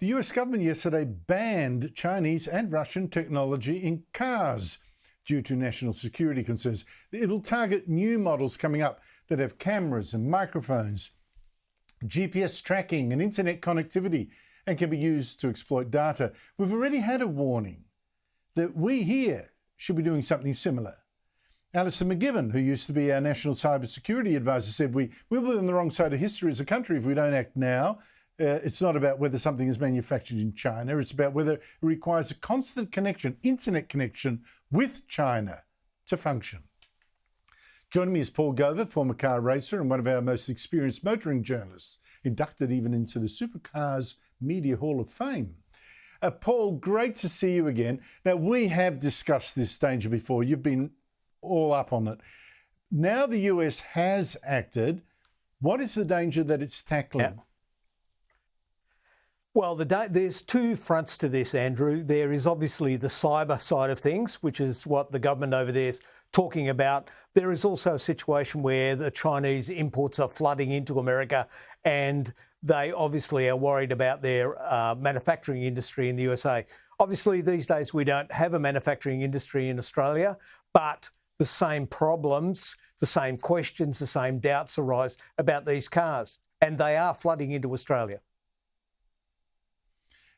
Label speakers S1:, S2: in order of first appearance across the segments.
S1: The US government yesterday banned Chinese and Russian technology in cars due to national security concerns. It'll target new models coming up that have cameras and microphones, GPS tracking and internet connectivity, and can be used to exploit data. We've already had a warning that we here should be doing something similar. Alison McGibbon, who used to be our national cybersecurity advisor, said we'll be on the wrong side of history as a country if we don't act now. It's not about whether something is manufactured in China. It's about whether it requires a constant connection, internet connection with China to function. Joining me is Paul Gover, former car racer and one of our most experienced motoring journalists, inducted even into the Supercars Media Hall of Fame. Paul, great to see you again. Now, we have discussed this danger before. You've been all up on it. Now the US has acted. What is the danger that it's tackling?
S2: Yeah. Well, there's two fronts to this, Andrew. There is obviously the cyber side of things, which is what the government over there is talking about. There is also a situation where the Chinese imports are flooding into America, and they obviously are worried about their manufacturing industry in the USA. Obviously, these days we don't have a manufacturing industry in Australia, but the same problems, the same questions, the same doubts arise about these cars, and they are flooding into Australia.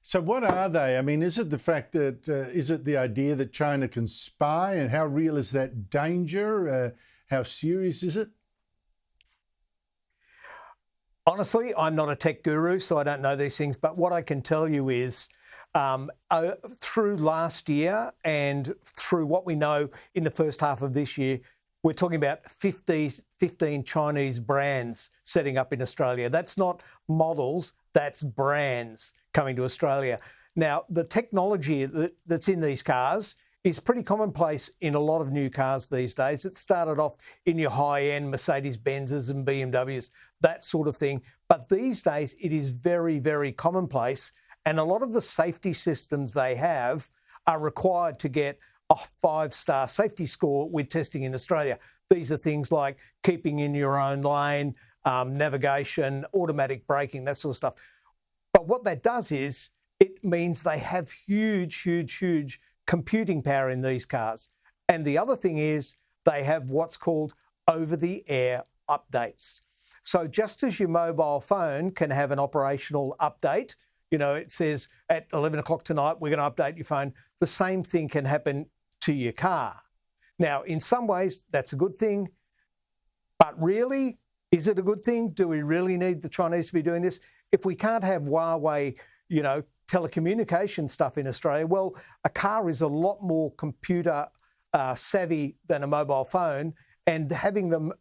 S1: So what are they? I mean, is it the fact that, is it the idea that China can spy, and how real is that danger? How serious is it?
S2: Honestly, I'm not a tech guru, so I don't know these things, but what I can tell you is through last year and through what we know in the first half of this year, we're talking about 15 Chinese brands setting up in Australia. That's not models, that's brands coming to Australia. Now, the technology that's in these cars is pretty commonplace in a lot of new cars these days. It started off in your high-end Mercedes-Benzes and BMWs, that sort of thing. But these days, it is very, very commonplace. And a lot of the safety systems they have are required to get a 5-star safety score with testing in Australia. These are things like keeping in your own lane, navigation, automatic braking, that sort of stuff. But what that does is it means they have huge computing power in these cars. And the other thing is they have what's called over-the-air updates. So just as your mobile phone can have an operational update, you know, it says at 11 o'clock tonight, we're going to update your phone. The same thing can happen to your car. Now, in some ways, that's a good thing. But really, is it a good thing? Do we really need the Chinese to be doing this? If we can't have Huawei, you know, telecommunication stuff in Australia, well, a car is a lot more computer savvy than a mobile phone, and having them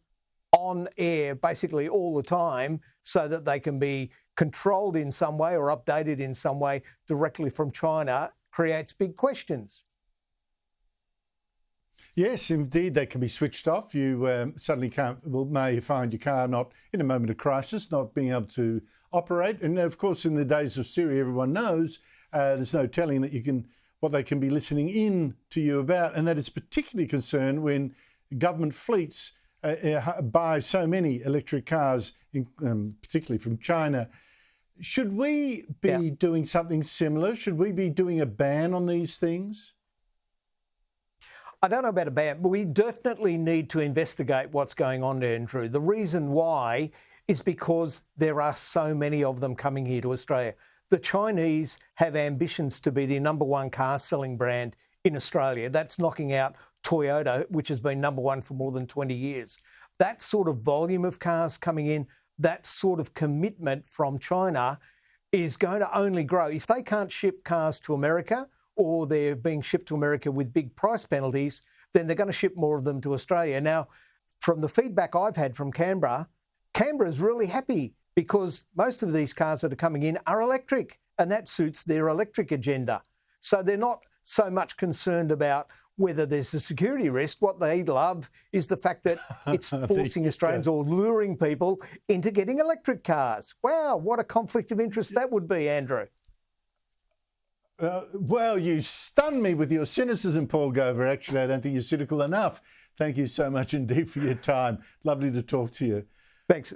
S2: on air basically all the time so that they can be controlled in some way or updated in some way directly from China creates big questions.
S1: Yes, indeed, they can be switched off. You suddenly may find your car not in a moment of crisis, not being able to operate. And of course, in the days of Syria, everyone knows there's no telling that what they can be listening in to you about. And that is particularly concerned when government fleets buy so many electric cars, particularly from China. Should we be doing something similar? Should we be doing a ban on these things?
S2: I don't know about a ban, but we definitely need to investigate what's going on there, Andrew. The reason why is because there are so many of them coming here to Australia. The Chinese have ambitions to be the #1 car selling brand in Australia. That's knocking out Toyota, which has been #1 for more than 20 years. That sort of volume of cars coming in, that sort of commitment from China is going to only grow. If they can't ship cars to America, or they're being shipped to America with big price penalties, then they're going to ship more of them to Australia. Now, from the feedback I've had from Canberra is really happy because most of these cars that are coming in are electric, and that suits their electric agenda. So they're not so much concerned about whether there's a security risk. What they love is the fact that it's forcing Australians or luring people into getting electric cars. Wow, what a conflict of interest that would be, Andrew.
S1: Well, you stun me with your cynicism, Paul Gover. Actually, I don't think you're cynical enough. Thank you so much indeed for your time. Lovely to talk to you.
S2: Thanks.